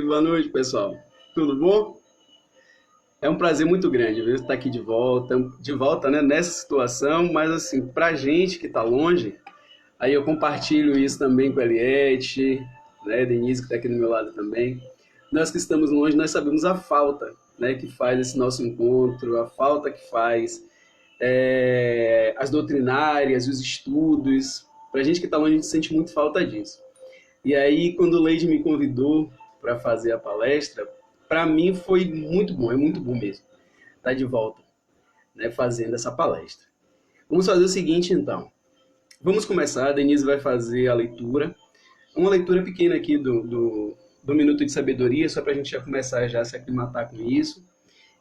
Boa noite, pessoal. Tudo bom? É um prazer muito grande, viu, estar aqui de volta, né, nessa situação, mas assim, pra gente que está longe, aí eu compartilho isso também com a Eliette, né, Denise que está aqui do meu lado também. Nós que estamos longe, nós sabemos a falta, né, que faz esse nosso encontro, a falta que faz as doutrinárias, os estudos. Pra gente que está longe, a gente sente muito falta disso. E aí, quando o Leide me convidou para fazer a palestra, para mim foi muito bom, é muito bom mesmo estar de volta, né, fazendo essa palestra. Vamos fazer o seguinte, então. Vamos começar, a Denise vai fazer a leitura, uma leitura pequena aqui do Minuto de Sabedoria, só para a gente já começar já a se aclimatar com isso.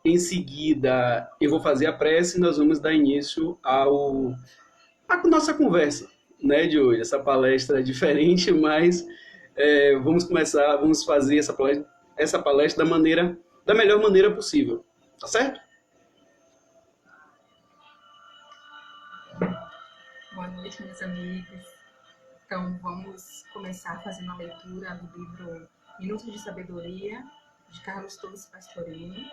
Em seguida, eu vou fazer a prece e nós vamos dar início à nossa conversa, né, de hoje. Essa palestra é diferente, mas vamos fazer essa palestra da melhor maneira possível, tá certo? Boa noite, meus amigos. Então, vamos começar fazendo a leitura do livro Minuto de Sabedoria, de Carlos Torres Pastorini,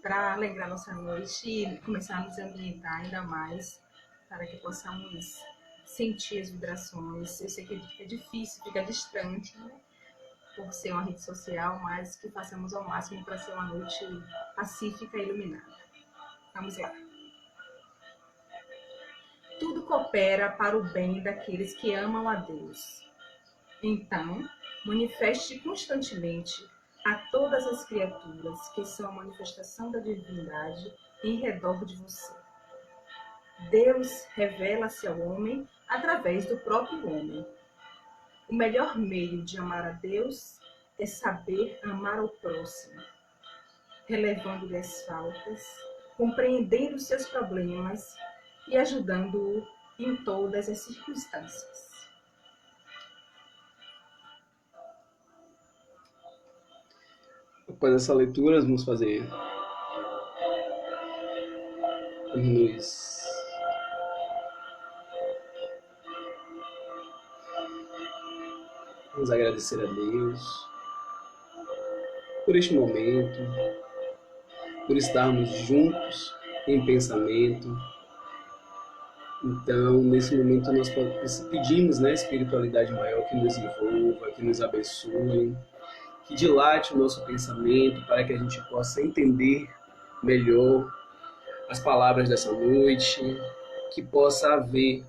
para alegrar nossa noite e começar a nos ambientar ainda mais, para que possamos sentir as vibrações. Eu sei que é difícil, fica distante, né, por ser uma rede social, mas que façamos ao máximo para ser uma noite pacífica e iluminada. Vamos lá. Tudo coopera para o bem daqueles que amam a Deus. Então, manifeste constantemente a todas as criaturas que são a manifestação da divindade em redor de você. Deus revela-se ao homem através do próprio homem. O melhor meio de amar a Deus é saber amar ao próximo, relevando-lhe as faltas, compreendendo seus problemas e ajudando-o em todas as circunstâncias. Após essa leitura, vamos agradecer a Deus por este momento, por estarmos juntos em pensamento. Então, nesse momento, nós pedimos, né, espiritualidade maior que nos envolva, que nos abençoe, que dilate o nosso pensamento para que a gente possa entender melhor as palavras dessa noite, que possa haver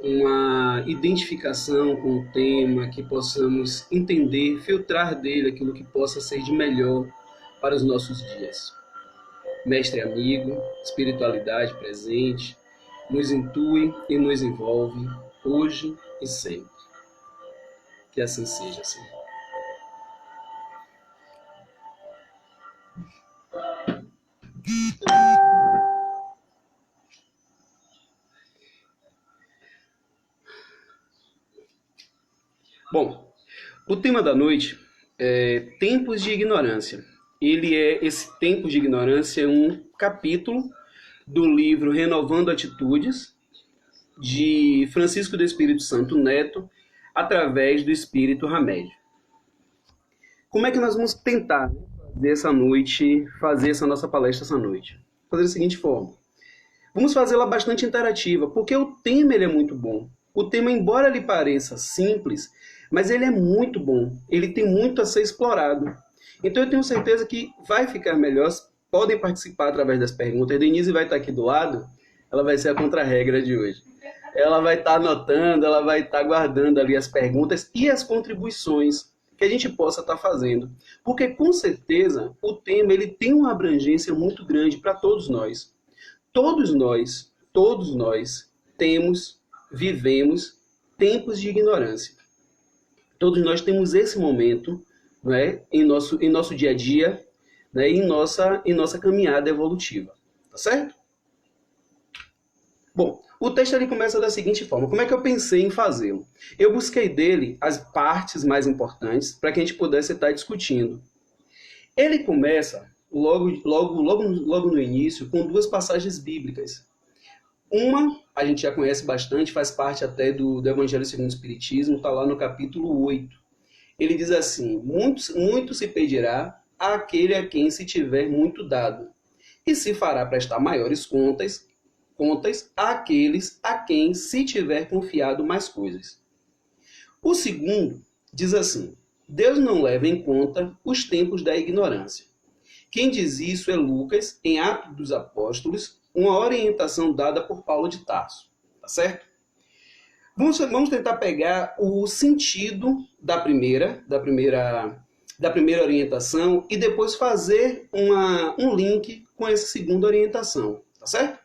uma identificação com o tema, que possamos entender, filtrar dele aquilo que possa ser de melhor para os nossos dias. Mestre amigo, espiritualidade presente, nos intui e nos envolve hoje e sempre. Que assim seja, Senhor. Bom, o tema da noite é Tempos de Ignorância. Esse Tempo de Ignorância é um capítulo do livro Renovando Atitudes, de Francisco do Espírito Santo Neto, através do Espírito Ramédio. Como é que nós vamos tentar fazer essa nossa palestra essa noite? Fazer da seguinte forma. Vamos fazê-la bastante interativa, porque o tema ele é muito bom. O tema, embora lhe pareça simples, mas ele é muito bom. Ele tem muito a ser explorado. Então eu tenho certeza que vai ficar melhor. Podem participar através das perguntas. A Denise vai estar aqui do lado. Ela vai ser a contra-regra de hoje. Ela vai estar anotando, ela vai estar guardando ali as perguntas e as contribuições que a gente possa estar fazendo. Porque, com certeza, o tema ele tem uma abrangência muito grande para todos nós. Todos nós vivemos tempos de ignorância. Todos nós temos esse momento, né, em nosso dia a dia, né, em nossa caminhada evolutiva. Tá certo? Bom, o texto ele começa da seguinte forma. Como é que eu pensei em fazê-lo? Eu busquei dele as partes mais importantes para que a gente pudesse estar discutindo. Ele começa logo no início com duas passagens bíblicas. Uma, a gente já conhece bastante, faz parte até do Evangelho segundo o Espiritismo, está lá no capítulo 8. Ele diz assim: muito se pedirá àquele a quem se tiver muito dado, e se fará prestar maiores contas àqueles a quem se tiver confiado mais coisas. O segundo diz assim: Deus não leva em conta os tempos da ignorância. Quem diz isso é Lucas, em Atos dos Apóstolos, uma orientação dada por Paulo de Tarso. Tá certo? Vamos tentar pegar o sentido da primeira orientação e depois fazer um link com essa segunda orientação. Tá certo?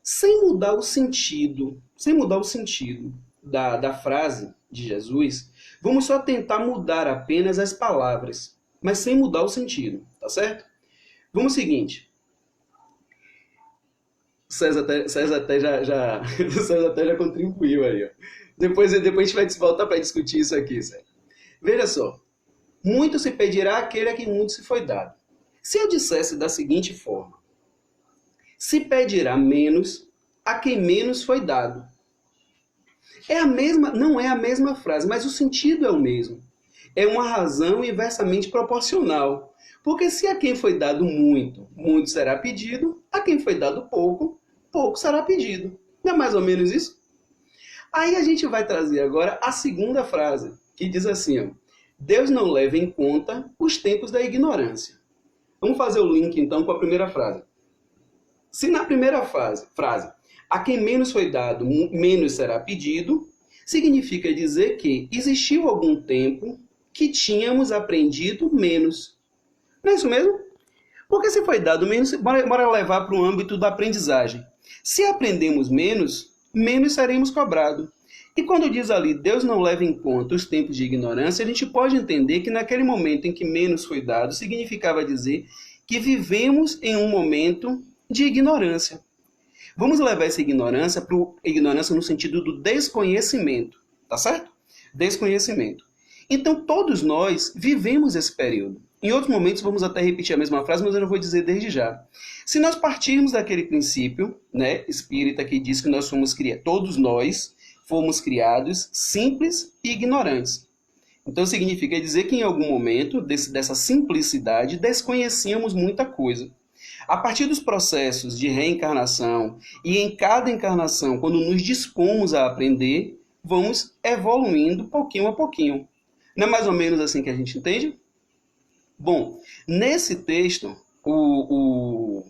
Sem mudar o sentido da frase de Jesus, vamos só tentar mudar apenas as palavras, mas sem mudar o sentido, tá certo? Vamos ao seguinte. César até já contribuiu aí, ó. Depois a gente vai voltar para discutir isso aqui, César. Veja só. Muito se pedirá àquele a quem muito se foi dado. Se eu dissesse da seguinte forma: se pedirá menos a quem menos foi dado. Não é a mesma frase, mas o sentido é o mesmo. É uma razão inversamente proporcional. Porque se a quem foi dado muito, muito será pedido, a quem foi dado pouco, pouco será pedido. Não é mais ou menos isso? Aí a gente vai trazer agora a segunda frase, que diz assim, ó: Deus não leva em conta os tempos da ignorância. Vamos fazer o link então com a primeira frase. Se na primeira frase, a quem menos foi dado, menos será pedido, significa dizer que existiu algum tempo que tínhamos aprendido menos. Não é isso mesmo? Porque se foi dado menos, bora levar para o âmbito da aprendizagem. Se aprendemos menos, menos seremos cobrados. E quando diz ali, Deus não leva em conta os tempos de ignorância, a gente pode entender que naquele momento em que menos foi dado, significava dizer que vivemos em um momento de ignorância. Vamos levar essa ignorância para ignorância no sentido do desconhecimento, tá certo? Desconhecimento. Então, todos nós vivemos esse período. Em outros momentos, vamos até repetir a mesma frase, mas eu não vou dizer desde já. Se nós partirmos daquele princípio, né, espírita, que diz que todos nós fomos criados simples e ignorantes. Então, significa dizer que em algum momento dessa simplicidade desconhecíamos muita coisa. A partir dos processos de reencarnação e em cada encarnação, quando nos dispomos a aprender, vamos evoluindo pouquinho a pouquinho. Não é mais ou menos assim que a gente entende? Bom, nesse texto, o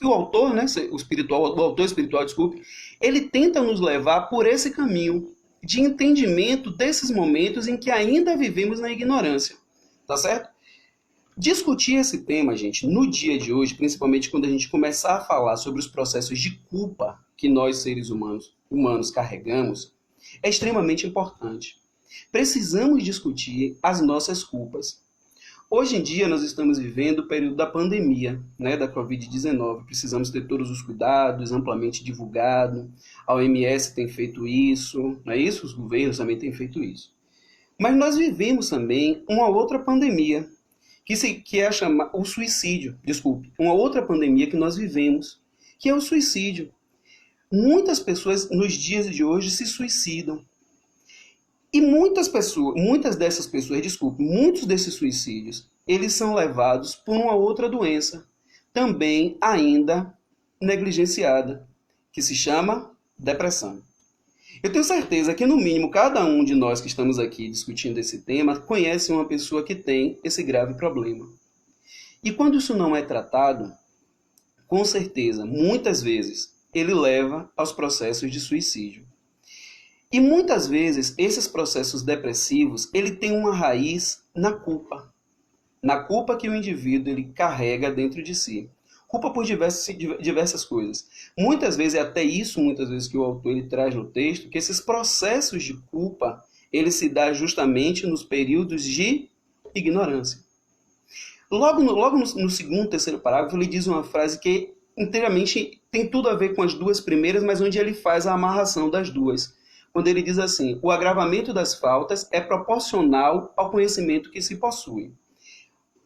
autor, né, o autor espiritual, desculpe, ele tenta nos levar por esse caminho de entendimento desses momentos em que ainda vivemos na ignorância. Tá certo? Discutir esse tema, gente, no dia de hoje, principalmente quando a gente começar a falar sobre os processos de culpa que nós, seres humanos carregamos, é extremamente importante. Precisamos discutir as nossas culpas. Hoje em dia, nós estamos vivendo o período da pandemia, né, da Covid-19. Precisamos ter todos os cuidados, amplamente divulgado. A OMS tem feito isso, não é isso? Os governos também têm feito isso. Mas nós vivemos também uma outra pandemia, que é o suicídio. Desculpe, uma outra pandemia que nós vivemos, que é o suicídio. Muitas pessoas, nos dias de hoje, se suicidam. E muitos desses suicídios, eles são levados por uma outra doença, também ainda negligenciada, que se chama depressão. Eu tenho certeza que, no mínimo, cada um de nós que estamos aqui discutindo esse tema conhece uma pessoa que tem esse grave problema. E quando isso não é tratado, com certeza, muitas vezes, ele leva aos processos de suicídio. E muitas vezes, esses processos depressivos, ele tem uma raiz na culpa. Na culpa que o indivíduo ele carrega dentro de si. Culpa por diversas coisas. Muitas vezes, é até isso que o autor ele traz no texto, que esses processos de culpa, ele se dá justamente nos períodos de ignorância. Logo no segundo, terceiro parágrafo, ele diz uma frase que inteiramente tem tudo a ver com as duas primeiras, mas onde ele faz a amarração das duas. Quando ele diz assim: o agravamento das faltas é proporcional ao conhecimento que se possui.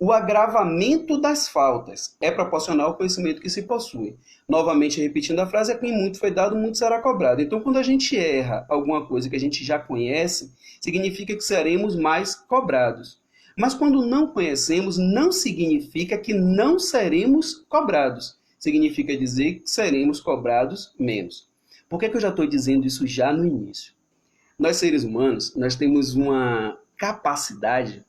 O agravamento das faltas é proporcional ao conhecimento que se possui. Novamente, repetindo a frase, a quem muito foi dado, muito será cobrado. Então, quando a gente erra alguma coisa que a gente já conhece, significa que seremos mais cobrados. Mas quando não conhecemos, não significa que não seremos cobrados. Significa dizer que seremos cobrados menos. Por que eu já estou dizendo isso já no início? Nós, seres humanos, nós temos uma capacidade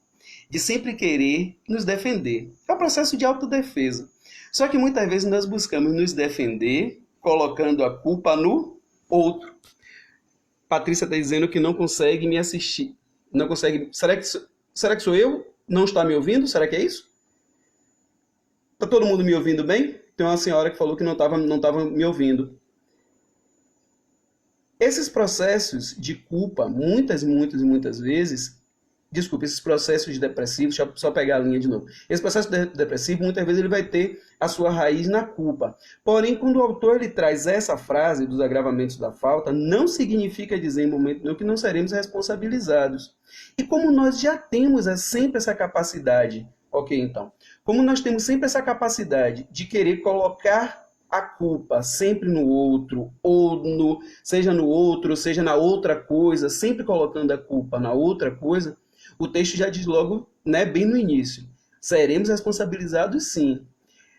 de sempre querer nos defender. É o processo de autodefesa. Só que muitas vezes nós buscamos nos defender colocando a culpa no outro. Patrícia está dizendo que não consegue me assistir. Não consegue. Será que sou eu? Não está me ouvindo? Será que é isso? Está todo mundo me ouvindo bem? Tem uma senhora que falou que não estava me ouvindo. Esses processos de culpa, muitas vezes, desculpa, esses processos depressivos, deixa eu só pegar a linha de novo. Esse processo depressivo, muitas vezes, ele vai ter a sua raiz na culpa. Porém, quando o autor ele traz essa frase dos agravamentos da falta, não significa dizer em momento nenhum que não seremos responsabilizados. E como nós já temos sempre essa capacidade, ok, então, como nós temos sempre essa capacidade de querer colocar a culpa sempre no outro, seja no outro, seja na outra coisa, sempre colocando a culpa na outra coisa, o texto já diz logo, bem no início, seremos responsabilizados sim.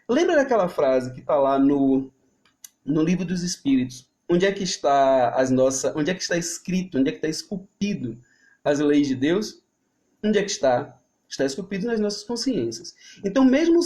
Lembra daquela frase que está lá no Livro dos Espíritos? Onde é que está onde é que está escrito, onde é que está esculpido as leis de Deus? Onde é que está? Está esculpido nas nossas consciências. Então, mesmo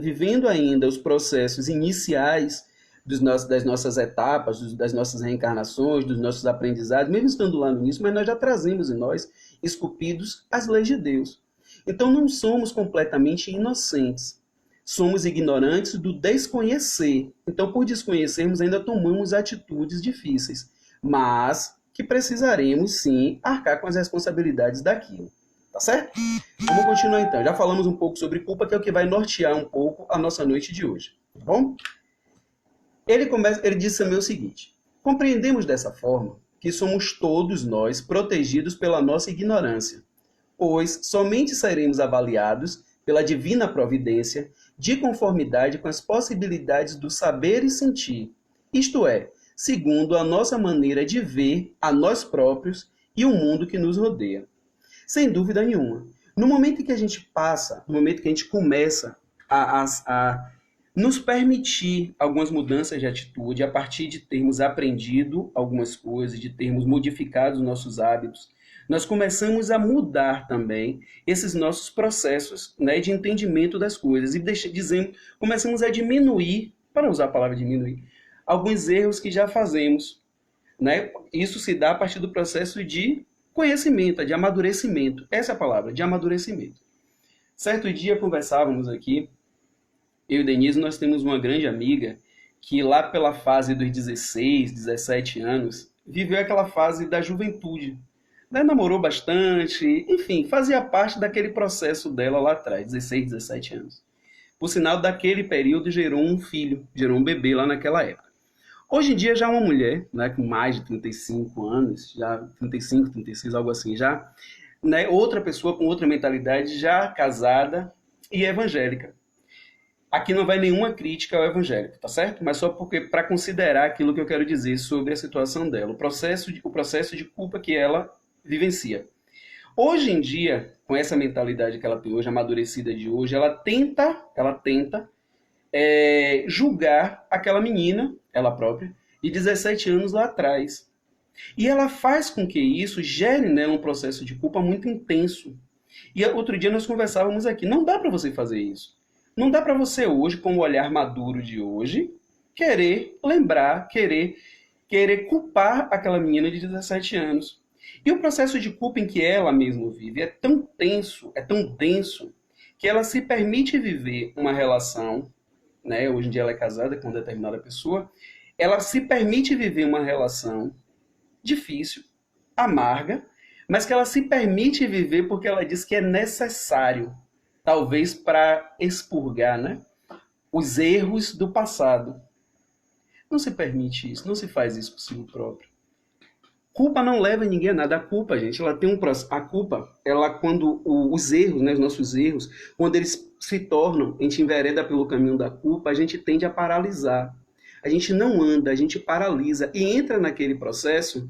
vivendo ainda os processos iniciais das nossas etapas, das nossas reencarnações, dos nossos aprendizados, mesmo estando lá no início, mas nós já trazemos em nós, esculpidos, as leis de Deus. Então, não somos completamente inocentes. Somos ignorantes do desconhecer. Então, por desconhecermos, ainda tomamos atitudes difíceis, mas que precisaremos, sim, arcar com as responsabilidades daquilo. Tá certo? Vamos continuar então. Já falamos um pouco sobre culpa, que é o que vai nortear um pouco a nossa noite de hoje. Tá bom? Ele diz também o seguinte: compreendemos dessa forma que somos todos nós protegidos pela nossa ignorância, pois somente seremos avaliados pela divina providência de conformidade com as possibilidades do saber e sentir, isto é, segundo a nossa maneira de ver a nós próprios e o mundo que nos rodeia. Sem dúvida nenhuma. No momento em que a gente começa a nos permitir algumas mudanças de atitude, a partir de termos aprendido algumas coisas, de termos modificado os nossos hábitos, nós começamos a mudar também esses nossos processos, de entendimento das coisas. E começamos a diminuir, para usar a palavra diminuir, alguns erros que já fazemos. Isso se dá a partir do processo de conhecimento, de amadurecimento. Essa é a palavra, de amadurecimento. Certo dia conversávamos aqui, eu e Denise, nós temos uma grande amiga que lá pela fase dos 16, 17 anos, viveu aquela fase da juventude. Namorou bastante, enfim, fazia parte daquele processo dela lá atrás, 16, 17 anos. Por sinal, daquele período gerou um filho, gerou um bebê lá naquela época. Hoje em dia já é uma mulher, com mais de 35 anos, já 35, 36, algo assim já, outra pessoa com outra mentalidade, já casada e evangélica. Aqui não vai nenhuma crítica ao evangélico, tá certo? Mas só para considerar aquilo que eu quero dizer sobre a situação dela, o processo de culpa que ela vivencia. Hoje em dia, com essa mentalidade que ela tem hoje, amadurecida de hoje, ela tenta julgar aquela menina, ela própria, de 17 anos lá atrás. E ela faz com que isso gere nela um processo de culpa muito intenso. E outro dia nós conversávamos aqui, não dá para você fazer isso. Não dá para você hoje, com o olhar maduro de hoje, querer lembrar, querer culpar aquela menina de 17 anos. E o processo de culpa em que ela mesma vive é tão tenso, é tão denso, que ela se permite viver uma relação, hoje em dia ela é casada com uma determinada pessoa, ela se permite viver uma relação difícil, amarga, mas que ela se permite viver porque ela diz que é necessário, talvez para expurgar, os erros do passado. Não se permite isso, não se faz isso por si próprio. Culpa não leva ninguém a nada. A culpa, gente, ela tem um processo. A culpa, ela quando os erros, né, os nossos erros, quando eles se tornam, a gente envereda pelo caminho da culpa, a gente tende a paralisar. A gente não anda, a gente paralisa e entra naquele processo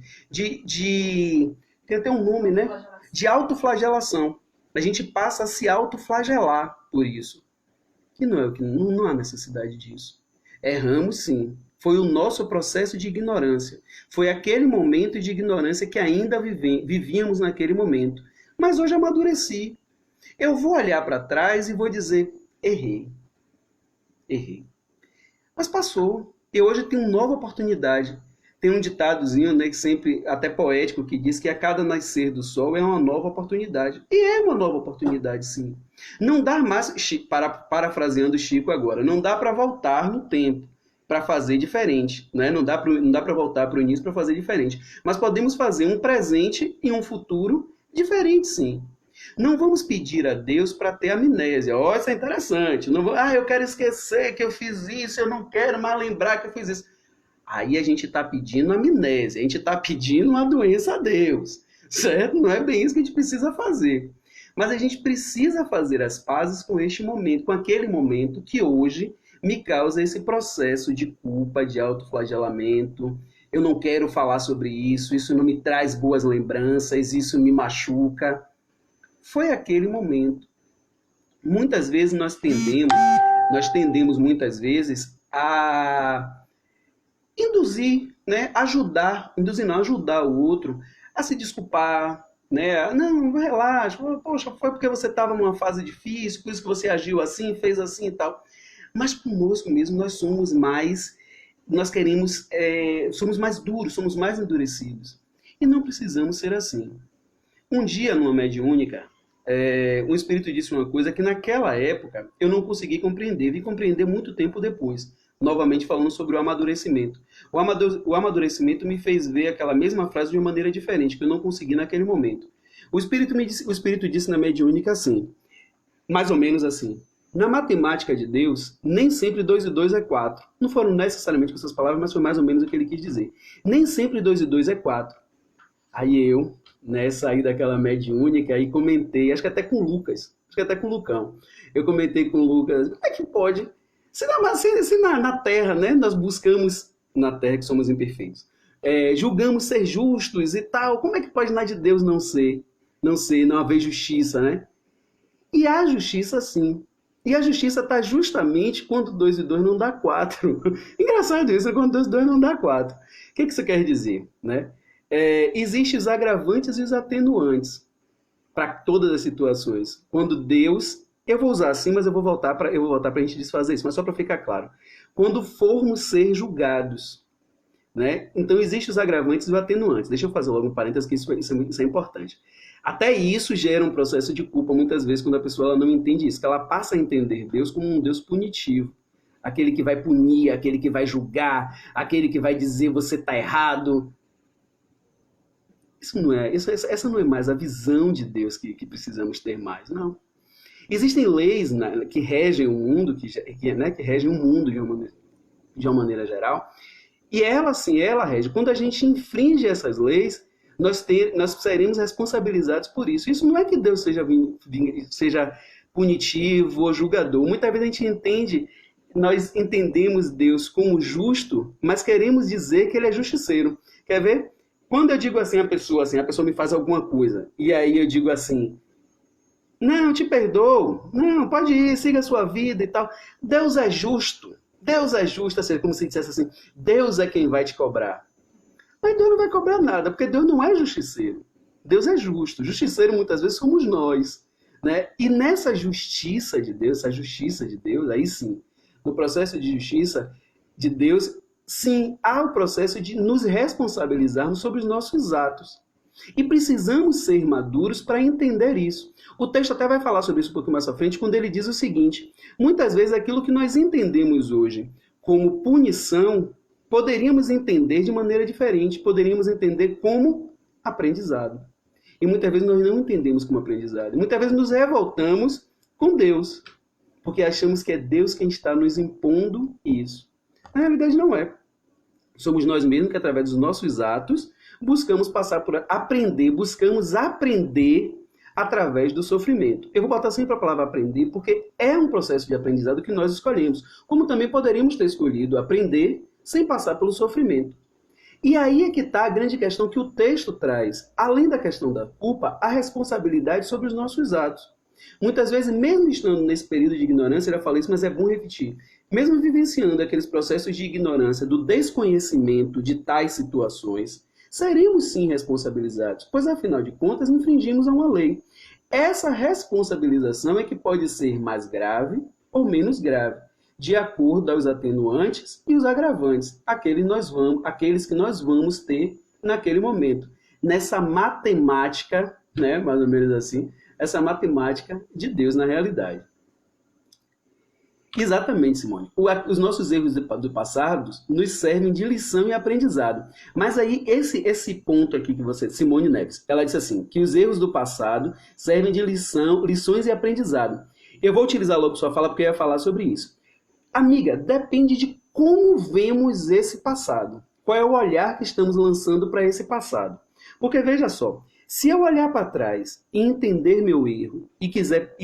tem até um nome, né? De autoflagelação. A gente passa a se autoflagelar por isso. E não é o que não há necessidade disso. Erramos sim. Foi o nosso processo de ignorância. Foi aquele momento de ignorância que ainda vivíamos naquele momento. Mas hoje amadureci. Eu vou olhar para trás e vou dizer, errei. Errei. Mas passou. E hoje tem uma nova oportunidade. Tem um ditadozinho, né, que sempre, até poético, que diz que a cada nascer do sol é uma nova oportunidade. E é uma nova oportunidade, sim. Não dá mais, parafraseando Chico agora, não dá para voltar no tempo para fazer diferente, né? Não dá para voltar para o início para fazer diferente. Mas podemos fazer um presente e um futuro diferente, sim. Não vamos pedir a Deus para ter amnésia. Ó, isso é interessante. Não vou, eu quero esquecer que eu fiz isso, eu não quero mais lembrar que eu fiz isso. Aí a gente está pedindo amnésia, a gente está pedindo uma doença a Deus, certo? Não é bem isso que a gente precisa fazer. Mas a gente precisa fazer as pazes com este momento, com aquele momento que hoje me causa esse processo de culpa, de autoflagelamento. Eu não quero falar sobre isso, isso não me traz boas lembranças, isso me machuca. Foi aquele momento. Muitas vezes nós tendemos muitas vezes a induzir, né, ajudar o outro a se desculpar, né? Não, relaxa, poxa, foi porque você estava numa fase difícil, por isso que você agiu assim, fez assim e tal. Mas conosco mesmo nós somos mais, somos mais duros, somos mais endurecidos. E não precisamos ser assim. Um dia, numa mediúnica, um espírito disse uma coisa que naquela época eu não consegui compreender, vi compreender muito tempo depois. Novamente falando sobre o amadurecimento. O amadurecimento me fez ver aquela mesma frase de uma maneira diferente, que eu não consegui naquele momento. O espírito disse na mediúnica assim, mais ou menos assim, na matemática de Deus, nem sempre 2 e 2 é 4. Não foram necessariamente com essas palavras, mas foi mais ou menos o que ele quis dizer. Nem sempre 2 e 2 é 4. Aí eu, né, saí daquela mediúnica e comentei, acho que até com o Lucas, acho que até com o Lucão. Eu comentei com o Lucas, como é que pode... Se na Terra, né, nós buscamos, na Terra que somos imperfeitos, julgamos ser justos e tal, como é que pode na de Deus não haver justiça, né? E há justiça sim. E a justiça está justamente quando 2 e 2 não dá 4. Engraçado isso, quando 2 e 2 não dá 4. O que isso quer dizer, né? Existem os agravantes e os atenuantes para todas as situações. Quando Deus... Eu vou usar assim, mas eu vou voltar para a gente desfazer isso, mas só para ficar claro. Quando formos ser julgados, né? Então, existem os agravantes e os atenuantes. Deixa eu fazer logo um parênteses, que isso é importante. Até isso gera um processo de culpa, muitas vezes, quando a pessoa ela não entende isso, que ela passa a entender Deus como um Deus punitivo. Aquele que vai punir, aquele que vai julgar, aquele que vai dizer você está errado. Essa não é mais a visão de Deus que precisamos ter mais, não. Existem leis, né, que regem o mundo, que regem o mundo de uma maneira geral, e ela rege. Quando a gente infringe essas leis, nós seremos responsabilizados por isso. Isso não é que Deus seja punitivo ou julgador. Muitas vezes nós entendemos Deus como justo, mas queremos dizer que ele é justiceiro. Quer ver? Quando eu digo assim, a pessoa me faz alguma coisa, e aí eu digo assim, não, te perdoo. Não, pode ir, siga a sua vida e tal. Deus é justo. Deus é justo, assim, como se dissesse assim, Deus é quem vai te cobrar. Mas Deus não vai cobrar nada, porque Deus não é justiceiro. Deus é justo. Justiceiro, muitas vezes, somos nós, né? E nessa justiça de Deus, aí sim, no processo de justiça de Deus, sim, há o processo de nos responsabilizarmos sobre os nossos atos. E precisamos ser maduros para entender isso. O texto até vai falar sobre isso um pouco mais à frente, quando ele diz o seguinte, muitas vezes aquilo que nós entendemos hoje como punição, poderíamos entender de maneira diferente, poderíamos entender como aprendizado. E muitas vezes nós não entendemos como aprendizado. Muitas vezes nos revoltamos com Deus, porque achamos que é Deus quem está nos impondo isso. Na realidade não é. Somos nós mesmos que, através dos nossos atos, buscamos buscamos aprender através do sofrimento. Eu vou botar sempre a palavra aprender, porque é um processo de aprendizado que nós escolhemos, como também poderíamos ter escolhido aprender sem passar pelo sofrimento. E aí é que está a grande questão que o texto traz. Além da questão da culpa, a responsabilidade sobre os nossos atos. Muitas vezes, mesmo estando nesse período de ignorância, eu já falei isso, mas é bom repetir, mesmo vivenciando aqueles processos de ignorância, do desconhecimento de tais situações, seremos sim responsabilizados, pois afinal de contas infringimos a uma lei. Essa responsabilização é que pode ser mais grave ou menos grave, de acordo aos atenuantes e os agravantes, aqueles que nós vamos ter naquele momento. Nessa matemática, né, mais ou menos assim, essa matemática de Deus na realidade. Exatamente, Simone. Os nossos erros do passado nos servem de lição e aprendizado. Mas aí, esse ponto aqui que Simone Neves, ela disse assim, que os erros do passado servem de lições e aprendizado. Eu vou utilizar logo sua fala porque eu ia falar sobre isso. Amiga, depende de como vemos esse passado. Qual é o olhar que estamos lançando para esse passado? Porque veja só, se eu olhar para trás e entender meu erro e quiser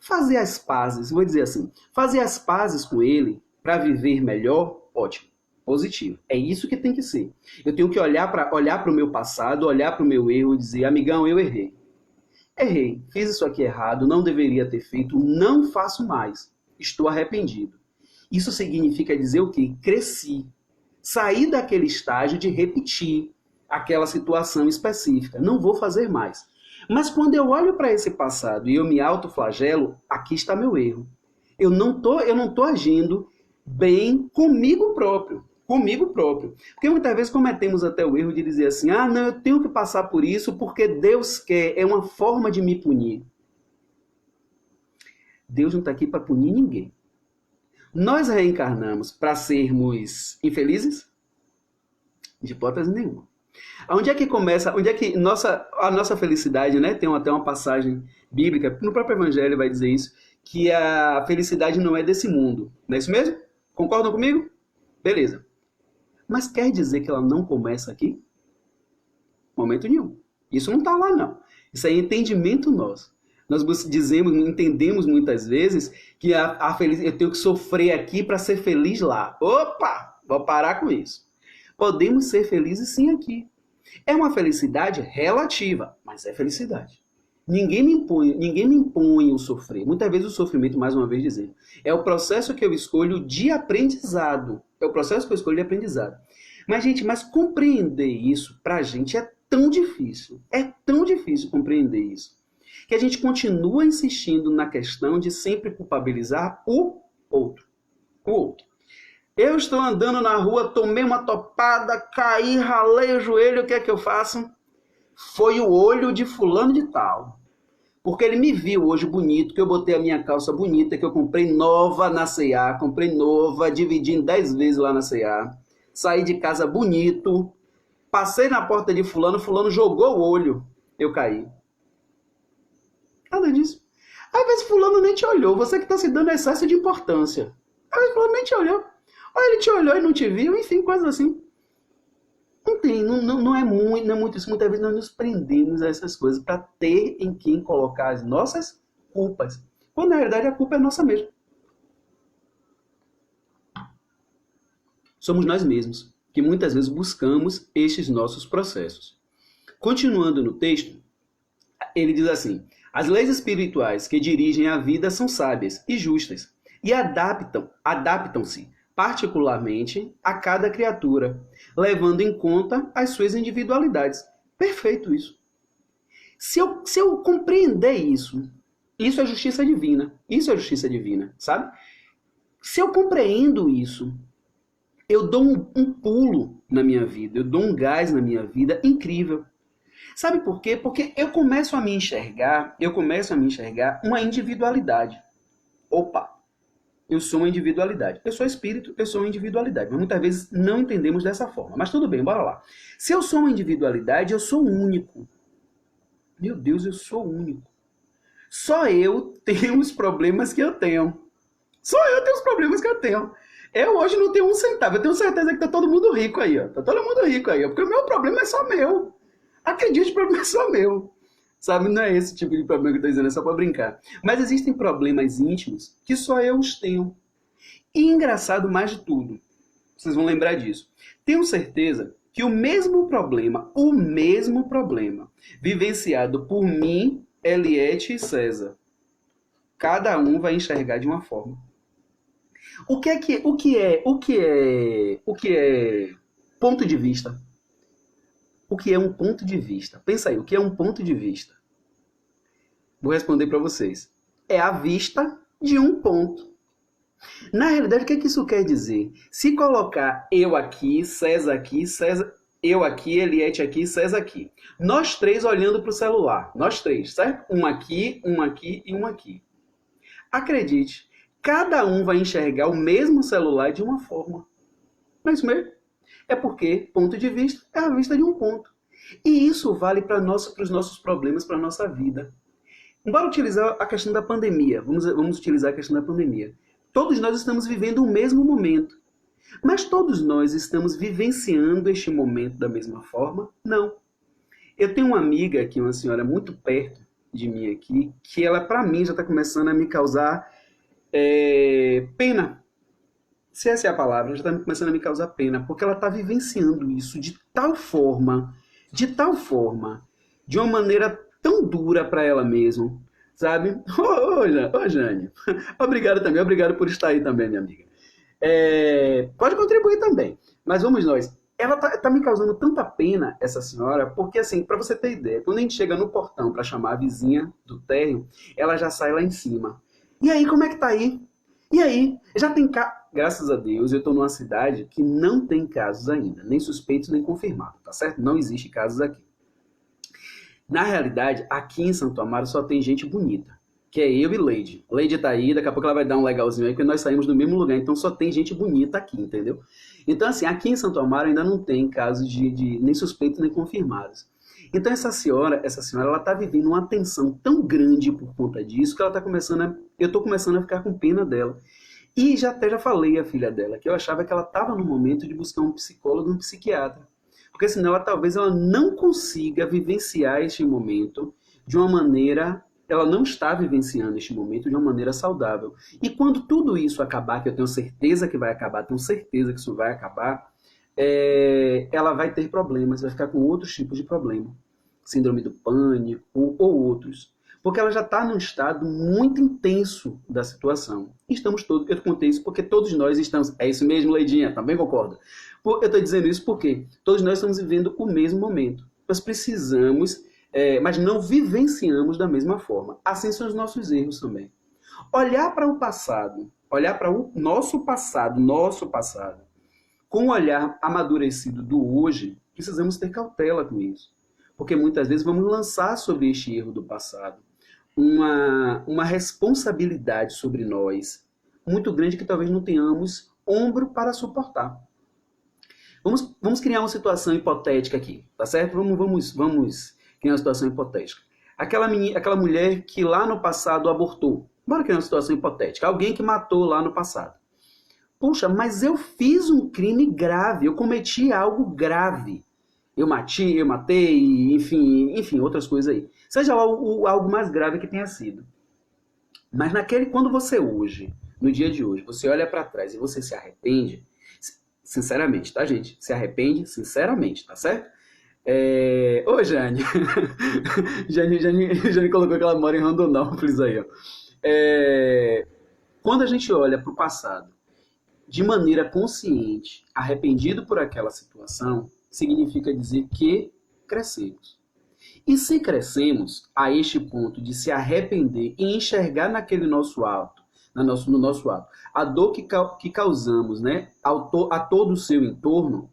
fazer as pazes, vou dizer assim, fazer as pazes com ele para viver melhor, ótimo, positivo. É isso que tem que ser. Eu tenho que olhar para o meu passado, olhar para o meu erro e dizer, amigão, eu errei. Errei, fiz isso aqui errado, não deveria ter feito, não faço mais. Estou arrependido. Isso significa dizer o quê? Cresci. Saí daquele estágio de repetir aquela situação específica. Não vou fazer mais. Mas quando eu olho para esse passado e eu me autoflagelo, aqui está meu erro. Eu não tô agindo bem comigo próprio. Porque muitas vezes cometemos até o erro de dizer assim, não, eu tenho que passar por isso porque Deus quer, é uma forma de me punir. Deus não está aqui para punir ninguém. Nós reencarnamos para sermos infelizes? De hipótese nenhuma. Onde é que começa, a nossa felicidade, né? Tem até uma passagem bíblica, no próprio Evangelho vai dizer isso, que a felicidade não é desse mundo. Não é isso mesmo? Concordam comigo? Beleza. Mas quer dizer que ela não começa aqui? Momento nenhum. Isso não está lá, não. Isso é entendimento nosso. Nós entendemos muitas vezes que eu tenho que sofrer aqui para ser feliz lá. Opa! Vou parar com isso. Podemos ser felizes sim aqui. É uma felicidade relativa, mas é felicidade. Ninguém me impõe o sofrer. Muitas vezes o sofrimento, mais uma vez dizendo, é o processo que eu escolho de aprendizado. Mas, gente, compreender isso pra gente é tão difícil. É tão difícil compreender isso. Que a gente continua insistindo na questão de sempre culpabilizar o outro. Eu estou andando na rua, tomei uma topada, caí, ralei o joelho, o que é que eu faço? Foi o olho de fulano de tal. Porque ele me viu hoje bonito, que eu botei a minha calça bonita, que eu comprei nova na C&A, dividi em 10 vezes lá na C&A. Saí de casa bonito, passei na porta de fulano jogou o olho, eu caí. Nada disso. Às vezes fulano nem te olhou, você que está se dando excesso de importância. Às vezes fulano nem te olhou. Ou ele te olhou e não te viu, enfim, coisas assim. Não é muito isso. Muitas vezes nós nos prendemos a essas coisas para ter em quem colocar as nossas culpas. Quando na realidade a culpa é nossa mesmo. Somos nós mesmos que muitas vezes buscamos estes nossos processos. Continuando no texto, ele diz assim, as leis espirituais que dirigem a vida são sábias e justas e adaptam-se particularmente a cada criatura, levando em conta as suas individualidades. Perfeito isso. Se eu compreender isso é justiça divina. Isso é justiça divina, sabe? Se eu compreendo isso, eu dou um pulo na minha vida, eu dou um gás na minha vida incrível. Sabe por quê? Porque eu começo a me enxergar uma individualidade. Opa! Eu sou uma individualidade. Eu sou espírito, eu sou uma individualidade. Mas muitas vezes não entendemos dessa forma. Mas tudo bem, bora lá. Se eu sou uma individualidade, eu sou único. Meu Deus, eu sou único. Só eu tenho os problemas que eu tenho. Eu hoje não tenho um centavo. Eu tenho certeza que tá todo mundo rico aí, ó. Tá todo mundo rico aí, ó. Porque o meu problema é só meu. Acredite, o problema é só meu. Sabe, não é esse tipo de problema que eu tô dizendo, é só pra brincar. Mas existem problemas íntimos que só eu os tenho. E engraçado mais de tudo, vocês vão lembrar disso. Tenho certeza que o mesmo problema, vivenciado por mim, Eliette e César, cada um vai enxergar de uma forma. O que é ponto de vista? O que é um ponto de vista? Pensa aí, o que é um ponto de vista? Vou responder para vocês. É a vista de um ponto. Na realidade, o que isso quer dizer? Se colocar eu aqui, César, eu aqui, Eliette aqui, César aqui. Nós três olhando para o celular. Nós três, certo? Um aqui e um aqui. Acredite, cada um vai enxergar o mesmo celular de uma forma. Não é isso mesmo? É porque ponto de vista é a vista de um ponto. E isso vale para os nossos problemas, para a nossa vida. Bora utilizar a questão da pandemia. Vamos utilizar a questão da pandemia. Todos nós estamos vivendo o mesmo momento. Mas todos nós estamos vivenciando este momento da mesma forma? Não. Eu tenho uma amiga aqui, uma senhora muito perto de mim aqui, que ela, para mim, já está começando a me causar pena. Se essa é a palavra, já está começando a me causar pena, porque ela está vivenciando isso de tal forma, de uma maneira tão dura para ela mesma, sabe? Ô, Jane, obrigado por estar aí também, minha amiga. Pode contribuir também, mas vamos nós. Ela tá me causando tanta pena, essa senhora, porque assim, para você ter ideia, quando a gente chega no portão para chamar a vizinha do térreo, ela já sai lá em cima. E aí, como é que tá aí? E aí? Já tem Graças a Deus, eu estou numa cidade que não tem casos ainda, nem suspeitos, nem confirmados, tá certo? Não existe casos aqui. Na realidade, aqui em Santo Amaro só tem gente bonita, que é eu e Leide. Leide tá aí, daqui a pouco ela vai dar um legalzinho aí, porque nós saímos do mesmo lugar, então só tem gente bonita aqui, entendeu? Então, assim, aqui em Santo Amaro ainda não tem casos de nem suspeitos, nem confirmados. Então, essa senhora, ela tá vivendo uma tensão tão grande por conta disso, que ela tá eu tô começando a ficar com pena dela. E já falei à filha dela que eu achava que ela estava no momento de buscar um psicólogo, um psiquiatra. Porque senão talvez ela não consiga vivenciar este momento de uma maneira... Ela não está vivenciando este momento de uma maneira saudável. E quando tudo isso acabar, que eu tenho certeza que vai acabar, tenho certeza que isso vai acabar, ela vai ter problemas, vai ficar com outros tipos de problema. Síndrome do pânico ou outros. Porque ela já está num estado muito intenso da situação. Eu contei isso porque todos nós estamos... É isso mesmo, Leidinha, também concorda? Eu estou dizendo isso porque todos nós estamos vivendo o mesmo momento. Nós precisamos, mas não vivenciamos da mesma forma. Assim são os nossos erros também. Olhar para o passado, olhar para o nosso passado, com um olhar amadurecido do hoje, precisamos ter cautela com isso. Porque muitas vezes vamos lançar sobre este erro do passado uma responsabilidade sobre nós muito grande que talvez não tenhamos ombro para suportar. Vamos criar uma situação hipotética aqui, tá certo? Vamos criar uma situação hipotética. Aquela mulher que lá no passado abortou. Bora criar uma situação hipotética. Alguém que matou lá no passado. Puxa, mas eu fiz um crime grave, eu cometi algo grave. Eu matei, enfim, outras coisas aí. Seja lá algo mais grave que tenha sido. Mas quando você hoje, no dia de hoje, você olha para trás e você se arrepende, sinceramente, tá, gente? Se arrepende, sinceramente, tá certo? Ô, Jane. Jane colocou que ela mora em Rondonópolis aí, ó. Quando a gente olha para o passado de maneira consciente, arrependido por aquela situação, significa dizer que crescemos. E se crescemos a este ponto de se arrepender e enxergar naquele nosso ato, no nosso ato, a dor que causamos, né, a todo o seu entorno,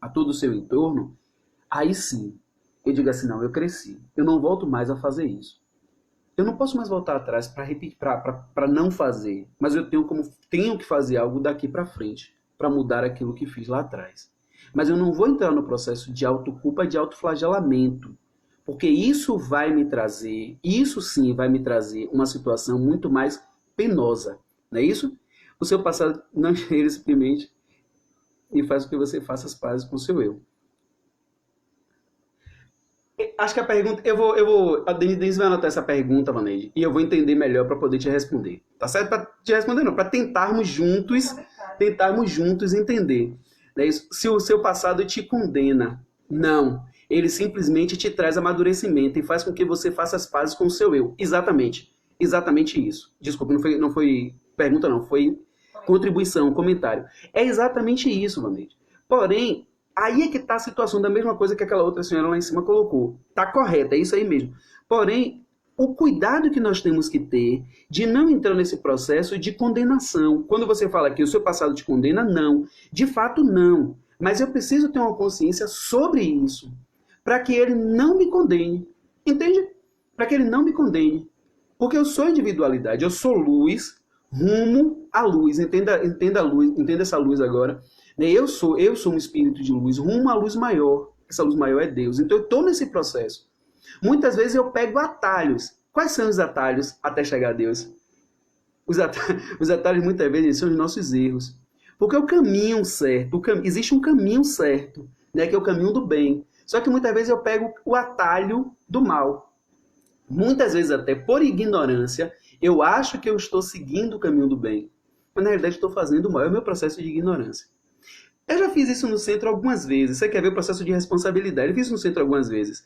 aí sim, eu digo assim, não, eu cresci, eu não volto mais a fazer isso. Eu não posso mais voltar atrás para não fazer, mas eu tenho que fazer algo daqui para frente, para mudar aquilo que fiz lá atrás. Mas eu não vou entrar no processo de autoculpa, de autoflagelamento, porque isso sim vai me trazer uma situação muito mais penosa, não é isso? O seu passado não ele simplesmente e faz com que você faça as pazes com o seu eu. Acho que a pergunta, a Denise vai anotar essa pergunta, Vaneide, e eu vou entender melhor para poder te responder. Tá certo? Para te responder não, para tentarmos juntos entender. Né? Se o seu passado te condena, não. Ele simplesmente te traz amadurecimento e faz com que você faça as pazes com o seu eu. Exatamente isso. Desculpa, não foi pergunta não, foi contribuição, comentário. É exatamente isso, Vaneide. Porém, aí é que está a situação da mesma coisa que aquela outra senhora lá em cima colocou. Está correta, é isso aí mesmo. Porém, o cuidado que nós temos que ter de não entrar nesse processo de condenação. Quando você fala que o seu passado te condena, não. De fato, não. Mas eu preciso ter uma consciência sobre isso, para que ele não me condene. Entende? Para que ele não me condene. Porque eu sou individualidade, eu sou luz rumo à luz. Entenda a luz, entenda essa luz agora. Eu sou um espírito de luz rumo à luz maior. Essa luz maior é Deus. Então eu estou nesse processo. Muitas vezes eu pego atalhos. Quais são os atalhos até chegar a Deus? Os atalhos muitas vezes são os nossos erros. Porque o caminho certo, existe um caminho certo, né, que é o caminho do bem. Só que muitas vezes eu pego o atalho do mal. Muitas vezes até por ignorância, eu acho que eu estou seguindo o caminho do bem. Mas na realidade estou fazendo o mal. É o meu processo de ignorância. Eu já fiz isso no centro algumas vezes. Você quer ver o processo de responsabilidade? Eu fiz isso no centro algumas vezes.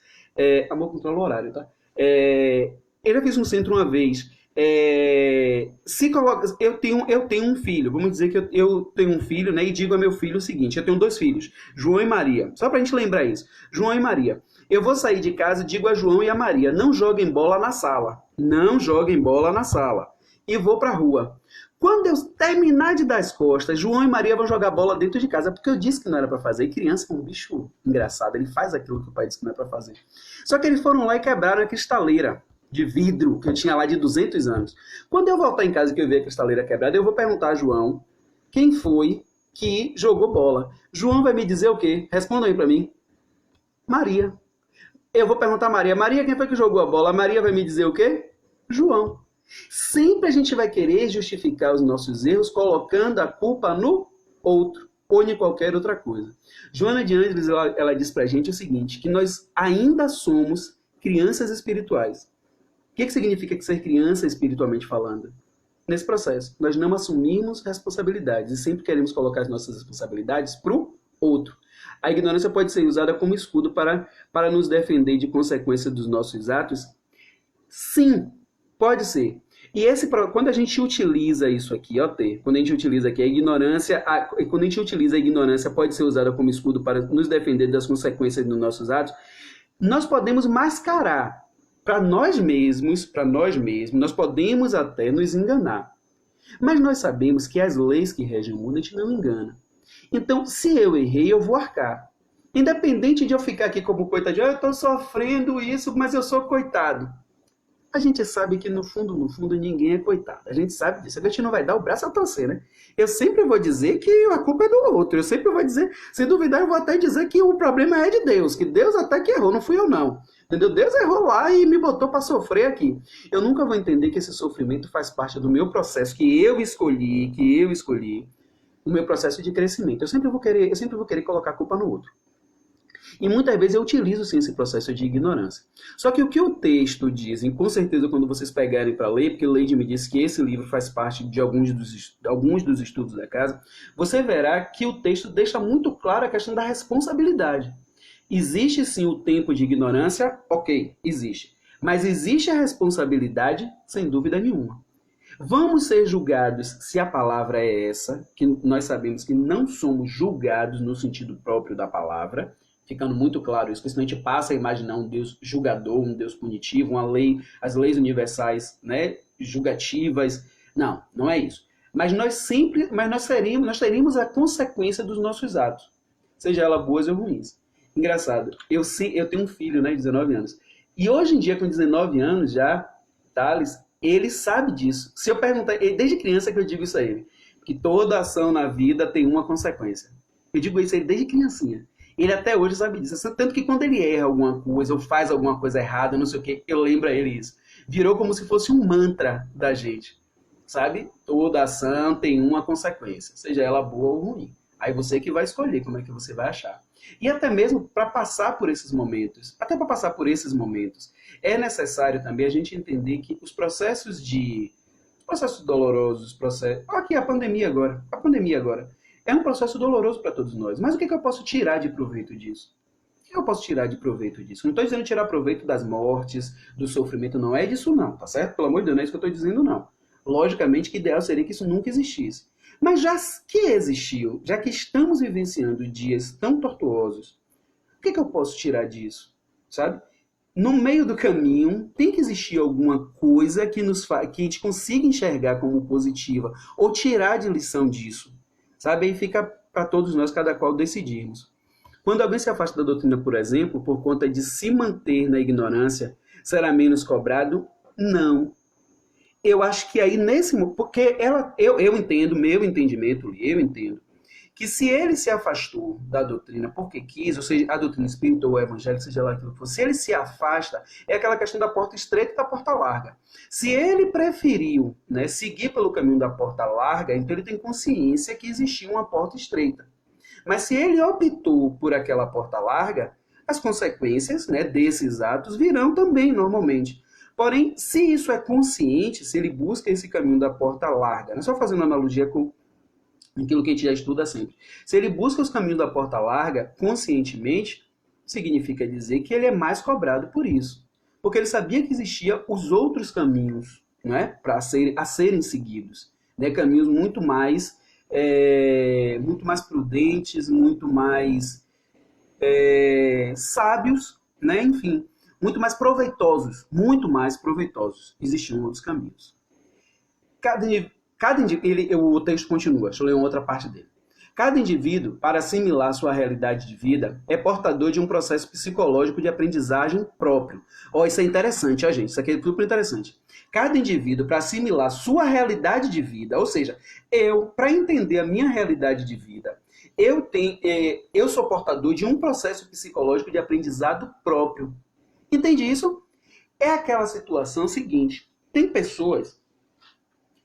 Amor, controla o horário, tá? Eu já fiz no centro uma vez. Eu tenho um filho. Vamos dizer que eu tenho um filho, né? E digo a meu filho o seguinte. Eu tenho 2 filhos, João e Maria. Só pra gente lembrar isso. João e Maria. Eu vou sair de casa e digo a João e a Maria, não joguem bola na sala. Não joguem bola na sala. E vou pra rua. Quando eu terminar de dar as costas, João e Maria vão jogar bola dentro de casa, porque eu disse que não era para fazer. E criança é um bicho engraçado, ele faz aquilo que o pai disse que não é para fazer. Só que eles foram lá e quebraram a cristaleira de vidro que eu tinha lá de 200 anos. Quando eu voltar em casa e que eu ver a cristaleira quebrada, eu vou perguntar a João quem foi que jogou bola. João vai me dizer o quê? Responda aí para mim. Maria. Eu vou perguntar a Maria. Maria, quem foi que jogou a bola? A Maria vai me dizer o quê? João. Sempre a gente vai querer justificar os nossos erros colocando a culpa no outro ou em qualquer outra coisa. Joana de Ângeles, ela diz pra gente o seguinte, que nós ainda somos crianças espirituais. O que significa ser criança espiritualmente falando? Nesse processo, nós não assumimos responsabilidades e sempre queremos colocar as nossas responsabilidades pro outro. A ignorância pode ser usada como escudo para nos defender de consequências dos nossos atos? Sim, pode ser. E quando a gente utiliza isso aqui, quando a gente utiliza aqui a ignorância, quando a gente utiliza a ignorância pode ser usada como escudo para nos defender das consequências dos nossos atos, nós podemos mascarar para nós mesmos, nós podemos até nos enganar. Mas nós sabemos que as leis que regem o mundo a gente não engana. Então, se eu errei, eu vou arcar. Independente de eu ficar aqui como coitadinho, eu estou sofrendo isso, mas eu sou coitado. A gente sabe que no fundo, ninguém é coitado. A gente sabe disso. A gente não vai dar o braço a torcer, né? Eu sempre vou dizer que a culpa é do outro. Eu sempre vou dizer, se duvidar, eu vou até dizer que o problema é de Deus. Que Deus até que errou, não fui eu não. Entendeu? Deus errou lá e me botou para sofrer aqui. Eu nunca vou entender que esse sofrimento faz parte do meu processo, que eu escolhi, o meu processo de crescimento. Eu sempre vou querer colocar a culpa no outro. E muitas vezes eu utilizo sim esse processo de ignorância. Só que o que o texto diz, e com certeza quando vocês pegarem para ler, porque Leide me disse que esse livro faz parte de alguns dos estudos da casa, você verá que o texto deixa muito claro a questão da responsabilidade. Existe sim o tempo de ignorância? Ok, existe. Mas existe a responsabilidade? Sem dúvida nenhuma. Vamos ser julgados se a palavra é essa, que nós sabemos que não somos julgados no sentido próprio da palavra, ficando muito claro isso, porque senão a gente passa a imaginar um Deus julgador, um Deus punitivo, as leis universais, né, julgativas. Não, não é isso. Mas nós teríamos a consequência dos nossos atos, seja ela boas ou ruins. Engraçado, eu tenho um filho, né, de 19 anos, e hoje em dia, com 19 anos já, Thales, ele sabe disso. Se eu perguntar, desde criança que eu digo isso a ele, que toda ação na vida tem uma consequência. Eu digo isso a ele desde criancinha. Ele até hoje sabe disso. Tanto que quando ele erra alguma coisa ou faz alguma coisa errada, não sei o que, eu lembro a ele isso. Virou como se fosse um mantra da gente. Sabe? Toda ação tem uma consequência, seja ela boa ou ruim. Aí você que vai escolher como é que você vai achar. E até mesmo para passar por esses momentos, é necessário também a gente entender que os processos dolorosos, aqui a pandemia agora, é um processo doloroso para todos nós. Mas o que, que eu posso tirar de proveito disso? O que eu posso tirar de proveito disso? Não estou dizendo tirar proveito das mortes, do sofrimento, não é disso não, tá certo? Pelo amor de Deus, não é isso que eu estou dizendo não. Logicamente que o ideal seria que isso nunca existisse. Mas já que existiu, já que estamos vivenciando dias tão tortuosos, o que, que eu posso tirar disso? Sabe? No meio do caminho, tem que existir alguma coisa que que a gente consiga enxergar como positiva, ou tirar de lição disso. Sabe? Aí fica para todos nós, cada qual decidirmos. Quando alguém se afasta da doutrina, por exemplo, por conta de se manter na ignorância, será menos cobrado? Não. Eu acho que aí porque eu entendo, meu entendimento, eu entendo, que se ele se afastou da doutrina porque quis, ou seja, a doutrina espírita ou evangélica, seja lá aquilo que for, se ele se afasta, é aquela questão da porta estreita e da porta larga. Se ele preferiu, né, seguir pelo caminho da porta larga, então ele tem consciência que existia uma porta estreita. Mas se ele optou por aquela porta larga, as consequências, né, desses atos virão também normalmente. Porém, se isso é consciente, se ele busca esse caminho da porta larga, né, só fazendo analogia com aquilo que a gente já estuda sempre. Se ele busca os caminhos da porta larga conscientemente, significa dizer que ele é mais cobrado por isso. Porque ele sabia que existiam os outros caminhos, né, a serem seguidos. Né, caminhos muito mais prudentes, muito mais sábios, né, enfim, muito mais proveitosos. Existiam outros caminhos. O texto continua, deixa eu ler uma outra parte dele. Cada indivíduo, para assimilar sua realidade de vida, é portador de um processo psicológico de aprendizagem próprio. Isso é interessante, gente, isso aqui é super interessante. Cada indivíduo, para assimilar sua realidade de vida, ou seja, para entender a minha realidade de vida, eu sou portador de um processo psicológico de aprendizado próprio. Entende isso? É aquela situação seguinte, tem pessoas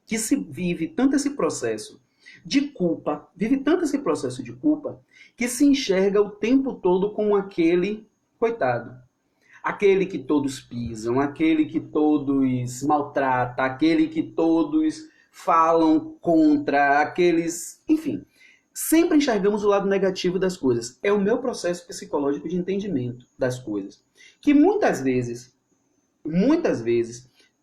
que se vive tanto esse processo de culpa, que se enxerga o tempo todo como aquele coitado. Aquele que todos pisam, aquele que todos maltrata, aquele que todos falam contra, enfim. Sempre enxergamos o lado negativo das coisas. É o meu processo psicológico de entendimento das coisas. Que muitas vezes,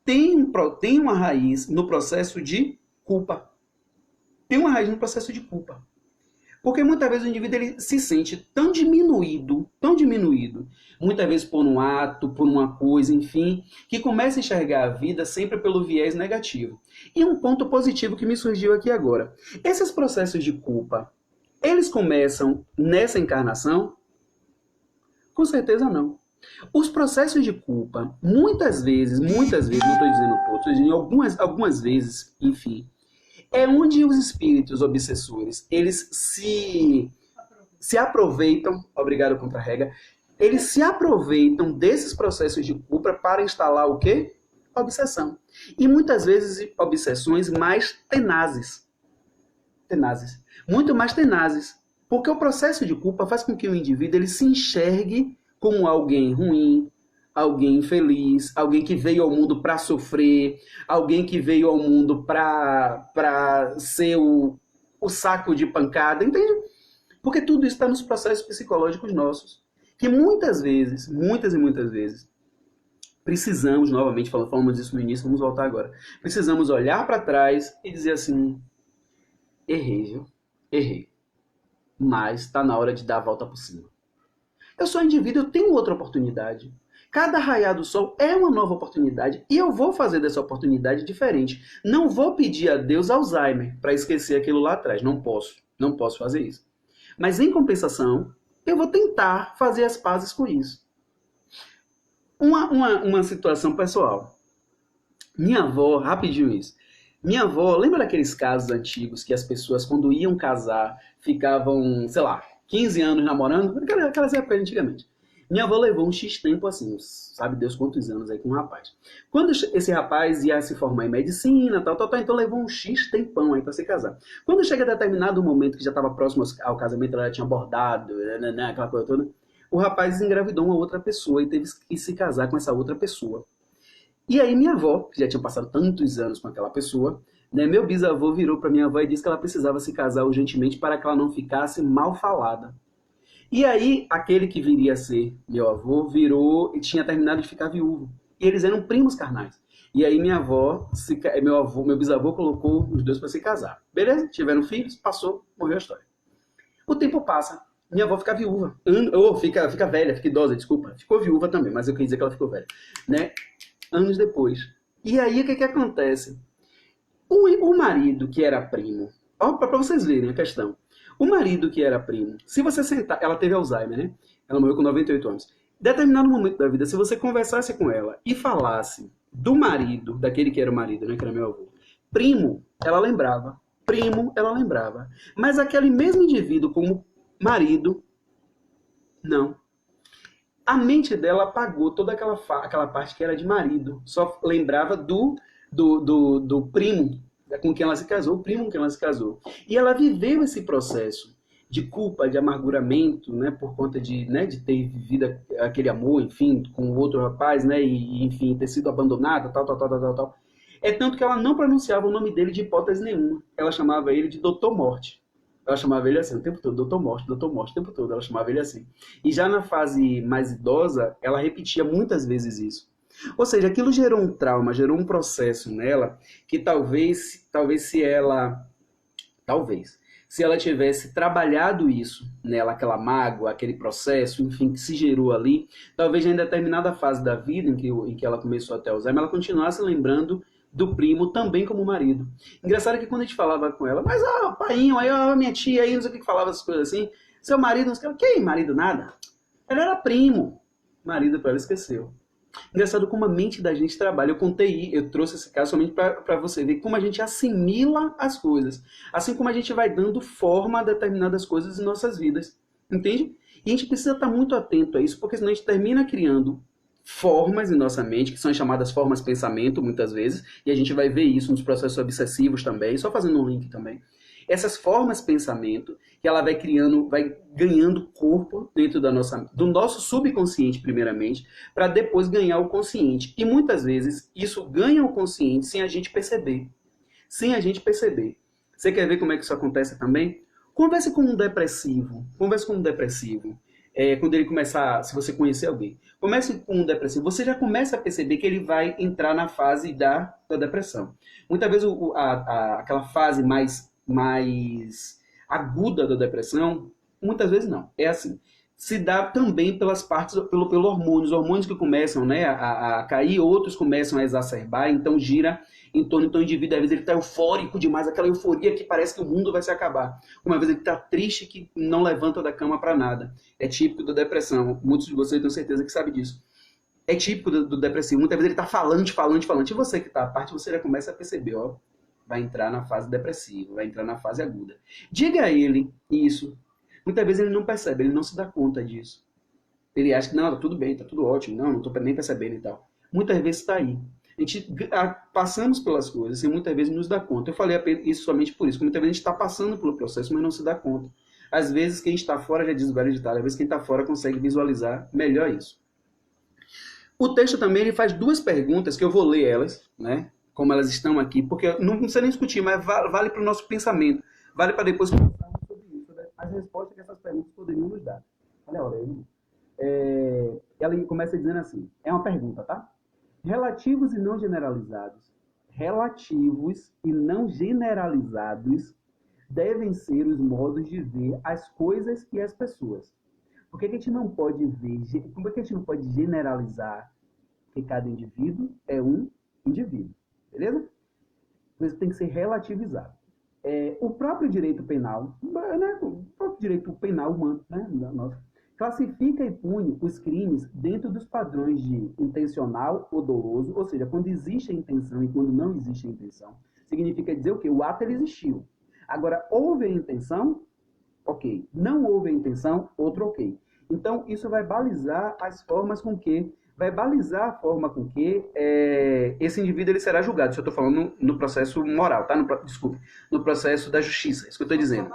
tem uma raiz no processo de culpa. Porque muitas vezes o indivíduo ele se sente tão diminuído, muitas vezes por um ato, por uma coisa, enfim, que começa a enxergar a vida sempre pelo viés negativo. E um ponto positivo que me surgiu aqui agora. Esses processos de culpa, eles começam nessa encarnação? Com certeza não. Os processos de culpa, muitas vezes, não estou dizendo todos, estou dizendo algumas vezes, enfim, é onde os espíritos obsessores, eles se aproveitam, obrigado contra-rega, eles se aproveitam desses processos de culpa para instalar o quê? Obsessão. E muitas vezes obsessões mais tenazes. Muito mais tenazes. Porque o processo de culpa faz com que o indivíduo ele se enxergue como alguém ruim, alguém infeliz, alguém que veio ao mundo para sofrer, alguém que veio ao mundo para ser o saco de pancada, entende? Porque tudo isso está nos processos psicológicos nossos. Que muitas e muitas vezes, precisamos, novamente, falamos isso no início, vamos voltar agora, precisamos olhar para trás e dizer assim, errei, mas está na hora de dar a volta por cima. Eu sou indivíduo, eu tenho outra oportunidade. Cada raiar do sol é uma nova oportunidade e eu vou fazer dessa oportunidade diferente. Não vou pedir a Deus Alzheimer para esquecer aquilo lá atrás. Não posso fazer isso. Mas em compensação, eu vou tentar fazer as pazes com isso. Uma situação pessoal. Minha avó, rapidinho isso. Minha avó, lembra daqueles casos antigos que as pessoas, quando iam casar, ficavam, sei lá, 15 anos namorando? Aquelas épocas antigamente. Minha avó levou um X tempo assim, sabe Deus quantos anos aí com um rapaz. Quando esse rapaz ia se formar em medicina, então levou um X tempão aí para se casar. Quando chega a determinado momento que já estava próximo ao casamento, ela já tinha abordado, né, aquela coisa toda, o rapaz engravidou uma outra pessoa e teve que se casar com essa outra pessoa. E aí minha avó, que já tinha passado tantos anos com aquela pessoa, né, meu bisavô virou para minha avó e disse que ela precisava se casar urgentemente para que ela não ficasse mal falada. E aí, aquele que viria a ser meu avô virou e tinha terminado de ficar viúvo. E eles eram primos carnais. E aí minha avó, meu bisavô colocou os dois para se casar. Beleza? Tiveram filhos, passou, morreu a história. O tempo passa, minha avó fica viúva. Fica velha, fica idosa, desculpa. Ficou viúva também, mas eu quis dizer que ela ficou velha. Né? Anos depois. E aí, o que acontece? O marido, que era primo, para vocês verem a questão. O marido que era primo, se você sentar, ela teve Alzheimer, né? Ela morreu com 98 anos. Em determinado momento da vida, se você conversasse com ela e falasse do marido, daquele que era o marido, né, que era meu avô, primo, ela lembrava. Primo, ela lembrava. Mas aquele mesmo indivíduo como marido, não. A mente dela apagou toda aquela parte que era de marido. Só lembrava do primo com quem ela se casou, o primo com quem ela se casou. E ela viveu esse processo de culpa, de amarguramento, né, por conta de ter vivido aquele amor, enfim, com o outro rapaz, né, e enfim, ter sido abandonada, tal. É tanto que ela não pronunciava o nome dele de hipótese nenhuma. Ela chamava ele de Doutor Morte. Ela chamava ele assim o tempo todo, Doutor Morte, o tempo todo. Ela chamava ele assim. E já na fase mais idosa, ela repetia muitas vezes isso. Ou seja, aquilo gerou um trauma, gerou um processo nela que talvez se ela tivesse trabalhado isso nela, aquela mágoa, aquele processo, enfim, que se gerou ali, talvez em determinada fase da vida em que ela começou a ter Alzheimer, ela continuasse lembrando do primo também como marido. Engraçado que quando a gente falava com ela, mas painho, aí minha tia aí, não sei o que falava essas coisas assim, seu marido, não sei o que, que marido nada? Ele era primo. Marido para ela esqueceu. Engraçado como a mente da gente trabalha. Eu trouxe esse caso somente para você ver como a gente assimila as coisas. Assim como a gente vai dando forma a determinadas coisas em nossas vidas. Entende? E a gente precisa estar muito atento a isso, porque senão a gente termina criando formas em nossa mente, que são chamadas formas pensamento, muitas vezes, e a gente vai ver isso nos processos obsessivos também, só fazendo um link também. Essas formas pensamento, que ela vai criando, vai ganhando corpo dentro do nosso subconsciente, primeiramente, para depois ganhar o consciente. E muitas vezes isso ganha o consciente sem a gente perceber. Sem a gente perceber. Você quer ver como é que isso acontece também? Converse com um depressivo. Quando ele começar, se você conhecer alguém, comece com um depressivo, você já começa a perceber que ele vai entrar na fase da depressão. Muitas vezes aquela fase mais aguda da depressão, muitas vezes não. É assim. Se dá também pelas partes, pelo hormônio. Os hormônios que começam, né, a cair, outros começam a exacerbar, então gira em torno. Então o indivíduo, às vezes, ele está eufórico demais, aquela euforia que parece que o mundo vai se acabar. Uma vez ele está triste que não levanta da cama para nada. É típico da depressão. Muitos de vocês tenho certeza que sabem disso. É típico do depressivo. Muitas vezes ele está falante. E você que está à parte, você já começa a perceber, ó, vai entrar na fase depressiva, vai entrar na fase aguda. Diga a ele isso. Muitas vezes ele não percebe, ele não se dá conta disso. Ele acha que, não, tá tudo bem, tá tudo ótimo, não estou nem percebendo e tal. Muitas vezes está aí. A gente passamos pelas coisas e muitas vezes nos dá conta. Eu falei isso somente por isso, porque muitas vezes a gente está passando pelo processo, mas não se dá conta. Às vezes quem está fora, já diz o velho ditado, às vezes quem está fora consegue visualizar melhor isso. O texto também ele faz duas perguntas, que eu vou ler elas, né? Como elas estão aqui, porque não precisa nem discutir, mas vale para o nosso pensamento. Vale para depois conversarmos sobre isso, sobre as respostas que essas perguntas poderiam nos dar. Olha a hora aí. Ela começa dizendo assim, é uma pergunta, tá? Relativos e não generalizados devem ser os modos de ver as coisas e as pessoas. Por que a gente não pode ver, como é que a gente não pode generalizar que cada indivíduo é um indivíduo? Beleza? Isso tem que ser relativizado. O próprio direito penal, né, o próprio direito penal humano, né, classifica e pune os crimes dentro dos padrões de intencional ou doloso, ou seja, quando existe a intenção e quando não existe a intenção. Significa dizer o quê? O ato ele existiu. Agora, houve a intenção? Ok. Não houve a intenção? Outro ok. Então, isso vai balizar as formas com que, vai balizar a forma com que esse indivíduo ele será julgado. Isso eu estou falando no processo moral, tá? Desculpe, no processo da justiça, isso que eu estou dizendo.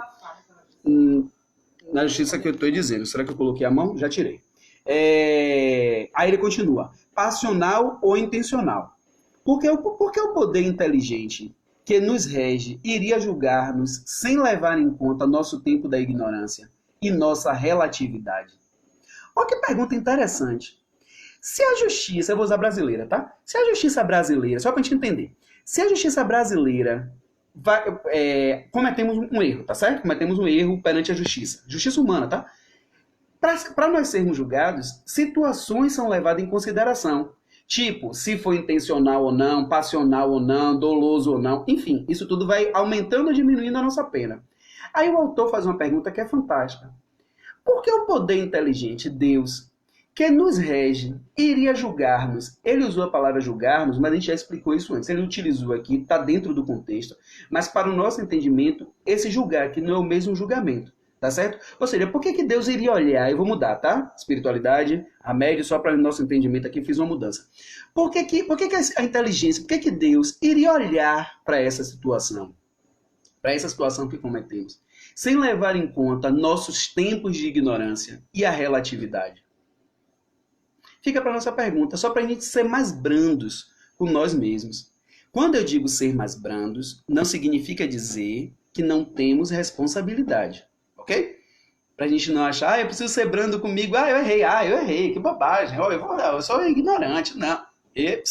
Na justiça que eu estou dizendo. Será que eu coloquei a mão? Já tirei. Aí ele continua. Passional ou intencional? Porque o poder inteligente que nos rege iria julgar-nos sem levar em conta nosso tempo da ignorância e nossa relatividade? Olha que pergunta interessante. Se a justiça, eu vou usar brasileira, tá? Se a justiça brasileira, só para a gente entender, se a justiça brasileira cometemos um erro, tá certo? Cometemos um erro perante a justiça. Justiça humana, tá? Para nós sermos julgados, situações são levadas em consideração. Tipo, se foi intencional ou não, passional ou não, doloso ou não. Enfim, isso tudo vai aumentando ou diminuindo a nossa pena. Aí o autor faz uma pergunta que é fantástica. Por que o poder inteligente, Deus, que nos rege, iria julgar-nos? Ele usou a palavra julgar-nos, mas a gente já explicou isso antes. Ele utilizou aqui, está dentro do contexto. Mas para o nosso entendimento, esse julgar aqui não é o mesmo julgamento. Tá certo? Ou seja, por que Deus iria olhar? Eu vou mudar, tá? Espiritualidade, a média, só para o nosso entendimento aqui, fiz uma mudança. Por que a inteligência, por que Deus iria olhar para essa situação? Para essa situação que cometemos, sem levar em conta nossos tempos de ignorância e a relatividade? Fica para a nossa pergunta, só para a gente ser mais brandos com nós mesmos. Quando eu digo ser mais brandos, não significa dizer que não temos responsabilidade. Ok? Pra gente não achar, eu preciso ser brando comigo, eu errei, que bobagem, eu sou ignorante. Não, de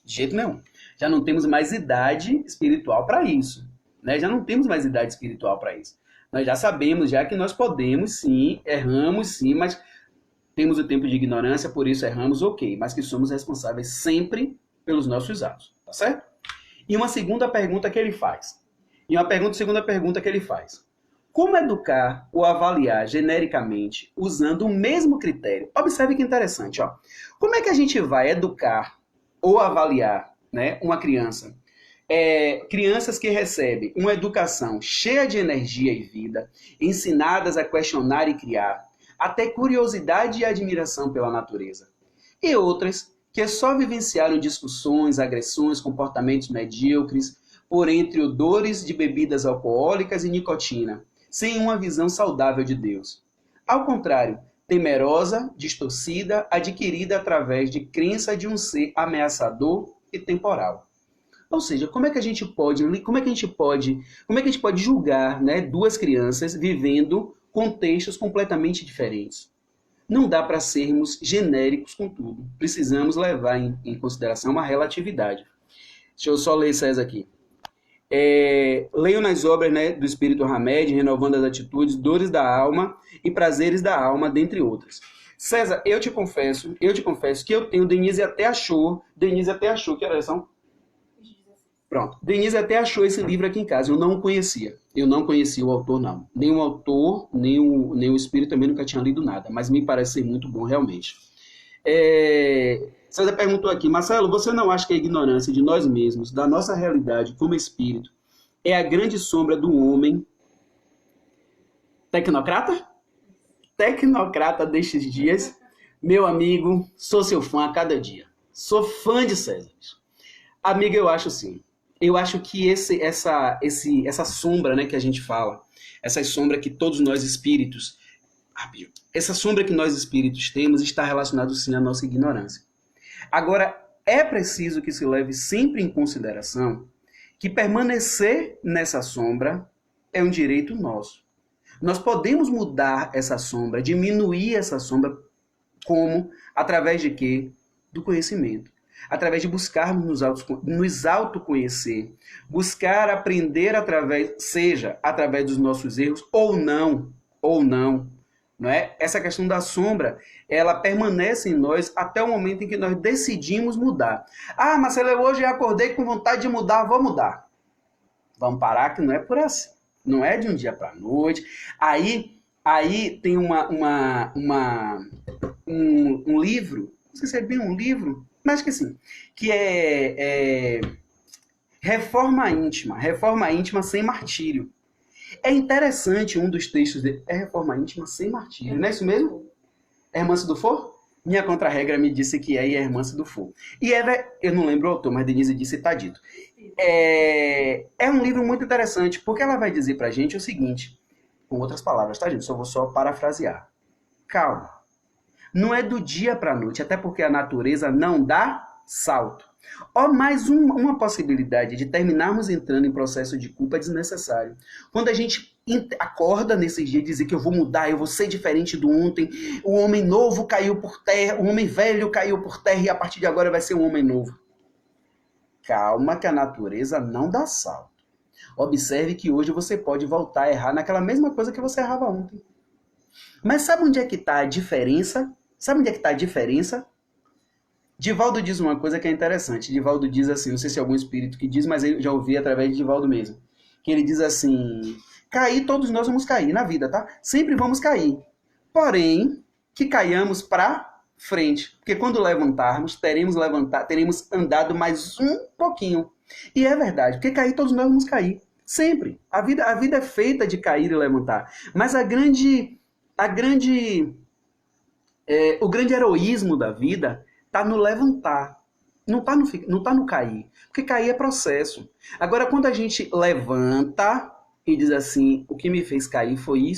jeito nenhum. Já não temos mais idade espiritual para isso. Né? Já não temos mais idade espiritual para isso. Nós já sabemos já que nós podemos sim, erramos sim, mas temos o tempo de ignorância, por isso erramos, ok. Mas que somos responsáveis sempre pelos nossos atos. Tá certo? E uma segunda pergunta que ele faz. Segunda pergunta que ele faz. Como educar ou avaliar genericamente usando o mesmo critério? Observe que interessante. Ó. Como é que a gente vai educar ou avaliar, né, uma criança? Crianças que recebem uma educação cheia de energia e vida, ensinadas a questionar e criar, até curiosidade e admiração pela natureza. E outras que só vivenciaram discussões, agressões, comportamentos medíocres, por entre odores de bebidas alcoólicas e nicotina, sem uma visão saudável de Deus. Ao contrário, temerosa, distorcida, adquirida através de crença de um ser ameaçador e temporal. Ou seja, como é que a gente pode julgar, né, duas crianças vivendo contextos completamente diferentes? Não dá para sermos genéricos com tudo. Precisamos levar em consideração uma relatividade. Deixa eu só ler César aqui. Leio nas obras, né, do Espírito Hamed, Renovando as Atitudes, Dores da Alma e Prazeres da Alma, dentre outras. César, eu te confesso que eu tenho, Denise até achou, que horas são? Pronto, Denise até achou esse livro aqui em casa, eu não conhecia o autor não, nem o autor, nem o Espírito também nunca tinha lido nada, mas me parece ser muito bom realmente. César perguntou aqui, Marcelo, você não acha que a ignorância de nós mesmos, da nossa realidade como espírito, é a grande sombra do homem tecnocrata? Tecnocrata destes dias. Meu amigo, sou seu fã a cada dia. Sou fã de César. Amiga, eu acho sim. Eu acho que essa sombra, né, que a gente fala, essa sombra que todos nós espíritos, essa sombra que nós espíritos temos está relacionada sim à nossa ignorância. Agora, é preciso que se leve sempre em consideração que permanecer nessa sombra é um direito nosso. Nós podemos mudar essa sombra, diminuir essa sombra, como? Através de quê? Do conhecimento. Através de buscarmos nos autoconhecer, buscar aprender seja através dos nossos erros ou não, não é? Essa questão da sombra, ela permanece em nós até o momento em que nós decidimos mudar. Ah, Marcelo, eu hoje acordei com vontade de mudar, vou mudar. Vamos parar que não é por assim. Não é de um dia para a noite. Aí tem um livro, não sei se é bem um livro, mas que assim, que é Reforma Íntima sem Martírio. É interessante um dos textos dele, Reforma Íntima sem Martírio, não é isso mesmo? É Hermance Dufour? Minha contra-regra me disse que é e é Hermance Dufour. E eu não lembro o autor, mas Denise disse e tá dito. É um livro muito interessante, porque ela vai dizer pra gente o seguinte, com outras palavras, tá, gente? Só vou só parafrasear. Calma. Não é do dia pra noite, até porque a natureza não dá salto. Ó, mais uma possibilidade de terminarmos entrando em processo de culpa desnecessário. Quando a gente acorda nesses dias e dizer que eu vou mudar, eu vou ser diferente do ontem, o homem novo caiu por terra, o homem velho caiu por terra e a partir de agora vai ser um homem novo. Calma que a natureza não dá salto. Observe que hoje você pode voltar a errar naquela mesma coisa que você errava ontem. Mas sabe onde é que está a diferença? Sabe onde é que está a diferença? Divaldo diz uma coisa que é interessante. Divaldo diz assim, não sei se é algum espírito que diz, mas eu já ouvi através de Divaldo mesmo. Que ele diz assim, cair, todos nós vamos cair na vida, tá? Sempre vamos cair. Porém, que caiamos para frente. Porque quando levantarmos, teremos andado mais um pouquinho. E é verdade, porque cair, todos nós vamos cair. Sempre. A vida é feita de cair e levantar. Mas o grande heroísmo da vida está no levantar. Não está no cair. Porque cair é processo. Agora, quando a gente levanta e diz assim, o que me fez cair foi isso,